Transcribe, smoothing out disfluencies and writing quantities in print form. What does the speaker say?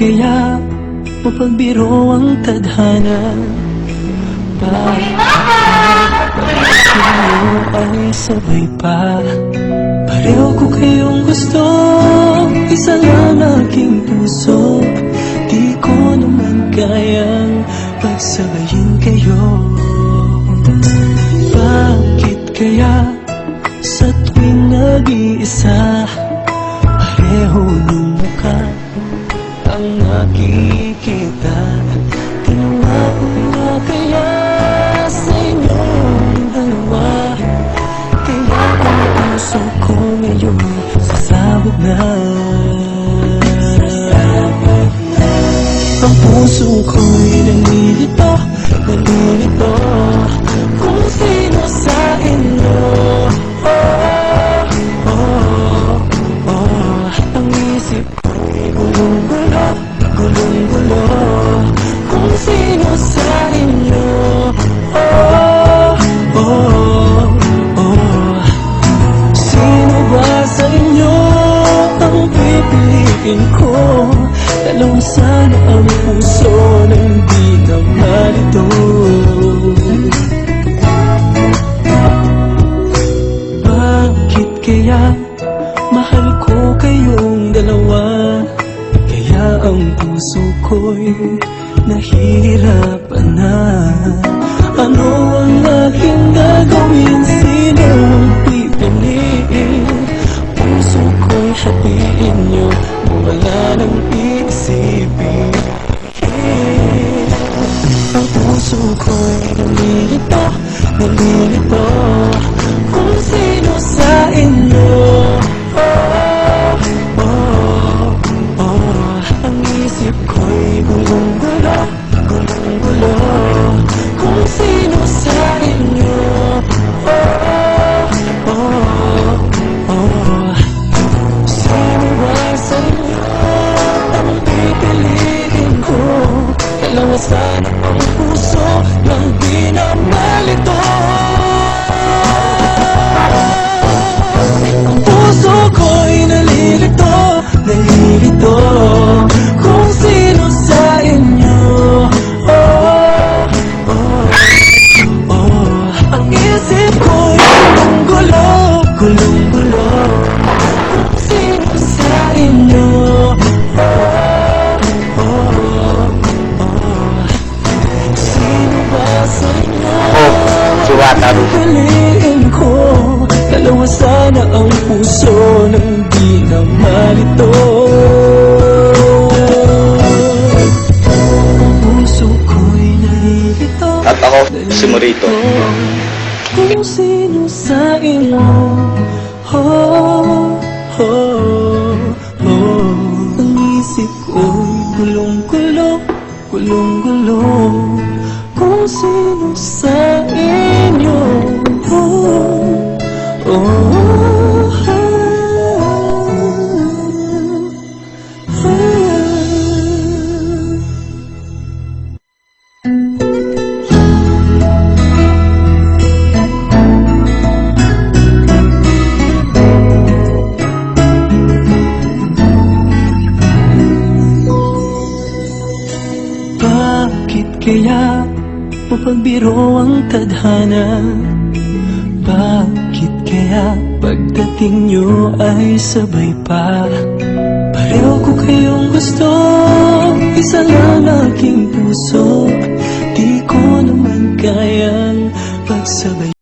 kaya mapagbiro ang tadhana? Bakit ay sabay pa? Pareho ko kayong gusto, isa lang aking puso. Di ko naman kayang pagsabayin kayo. Bakit kaya sa tuwing nag-iisa, pareho ng mukha ang nakikita? Ginawa ko na kaya sa inyong dalawa, kaya ang puso ko ngayon sasabog na. Ang puso ko'y nalilito, nalilito kung sino sa inyo. Ang isip ko'y gulong-gulo, gulong-gulo kung sino sa inyo. Sino ba sa inyo ang pipiliin ko? Dalawa sana ang puso na hindi na malito. Bakit kaya mahal ko kayong dalawa? Kaya ang puso ko'y nahihirapan na. Ano ang aking gagawin? Sino ang pipiliin? Puso ko'y hatiin nyo, wala nang iisipin. Ang puso ko'y nalilito, nalilito kung sino sa inyo. Ang isip ko'y gulong-gulo, gulong-gulo kung sino sa inyo. Sino ba sa inyo ang pipiliin ko? Dalawa sana ang puso nang di na malito. Ang puso ko'y nalilito, nalilito kung sino sa inyo. Ang isip ko'y gulong-gulo, gulong-gulo kung sino sa inyo. Sino ba sa inyo ang pipiliin ko? Dalawa sana ang puso nang di na malito. Ang puso ko'y nalilito, At ako, si Morito. kung sino sa inyo. Ang isip ko'y gulong-gulo, gulong-gulo kung sino sa inyo. Bakit kaya mapagbiro ang tadhana? Bakit kaya pagdating nyo ay sabay pa? Pareho ko kayong gusto, isa lang aking puso. Di ko naman kayang pagsabay